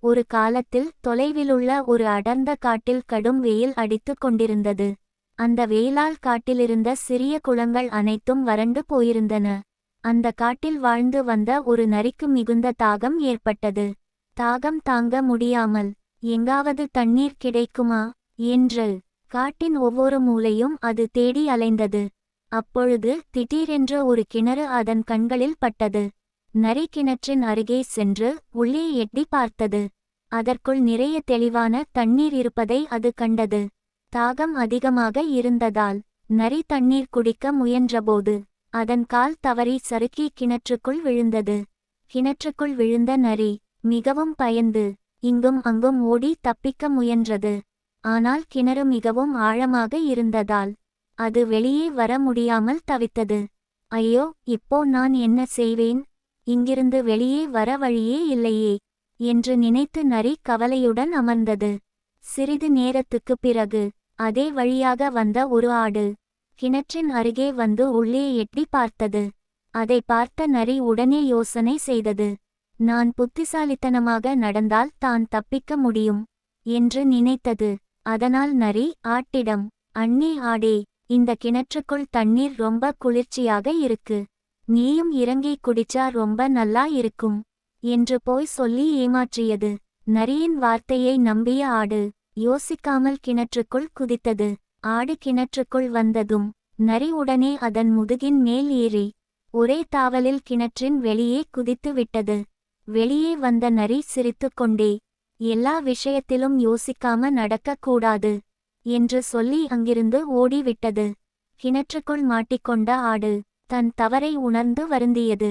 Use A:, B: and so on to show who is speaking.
A: ஒரு காலத்தில் தொலைவிலுள்ள ஒரு அடர்ந்த காட்டில் கடும் வெயில் அடித்துக் கொண்டிருந்தது. அந்த வெயிலால் காட்டிலிருந்த சிறிய குளங்கள் அனைத்தும் வறண்டு போயிருந்தன. அந்த காட்டில் வாழ்ந்து வந்த ஒரு நரிக்கு மிகுந்த தாகம் ஏற்பட்டது. தாகம் தாங்க முடியாமல், எங்காவது தண்ணீர் கிடைக்குமா என்று காட்டின் ஒவ்வொரு மூலையும் அது தேடி அலைந்தது. அப்பொழுது திடீரென்று ஒரு கிணறு அதன் கண்களில் பட்டது. நரி கிணற்றின் அருகே சென்று உள்ளே எட்டி பார்த்தது. அதற்குள் நிறைய தெளிவான தண்ணீர் இருப்பதை அது கண்டது. தாகம் அதிகமாக இருந்ததால் நரி தண்ணீர் குடிக்க முயன்றபோது அதன் கால் தவறி சறுக்கி கிணற்றுக்குள் விழுந்தது. கிணற்றுக்குள் விழுந்த நரி மிகவும் பயந்து இங்கும் அங்கும் ஓடி தப்பிக்க முயன்றது. ஆனால் கிணறு மிகவும் ஆழமாக இருந்ததால் அது வெளியே வர முடியாமல் தவித்தது. ஐயோ, இப்போ நான் என்ன செய்வேன்? இங்கிருந்து வெளியே வர வழியே இல்லையே என்று நினைத்து நரி கவலையுடன் அமர்ந்தது. சிறிது நேரத்துக்குப் பிறகு அதே வழியாக வந்த ஒரு ஆடு கிணற்றின் அருகே வந்து உள்ளே எட்டி பார்த்தது. அதை பார்த்த நரி உடனே யோசனை செய்தது. நான் புத்திசாலித்தனமாக நடந்தால் தான் தப்பிக்க முடியும் என்று நினைத்தது. அதனால் நரி ஆட்டிடம், அண்ணே ஆடே, இந்த கிணற்றுக்குள் தண்ணீர் ரொம்ப குளிர்ச்சியாக இருக்கு. நீயும் இறங்கி குடிச்சா ரொம்ப நல்லா இருக்கும் என்று போய் சொல்லி ஏமாற்றியது. நரியின் வார்த்தையை நம்பிய ஆடு யோசிக்காமல் கிணற்றுக்குள் குதித்தது. ஆடு கிணற்றுக்குள் வந்ததும் நரி உடனே அதன் முதுகின் மேல் ஏறி ஒரே தாவலில் கிணற்றின் வெளியே குதித்து விட்டது. வெளியே வந்த நரி சிரித்துக்கொண்டே, எல்லா விஷயத்திலும் யோசிக்காம நடக்கக்கூடாது என்று சொல்லி அங்கிருந்து ஓடிவிட்டது. கிணற்றுக்குள் மாட்டிக்கொண்ட ஆடு தன் தவறை உணர்ந்து வருந்தியது.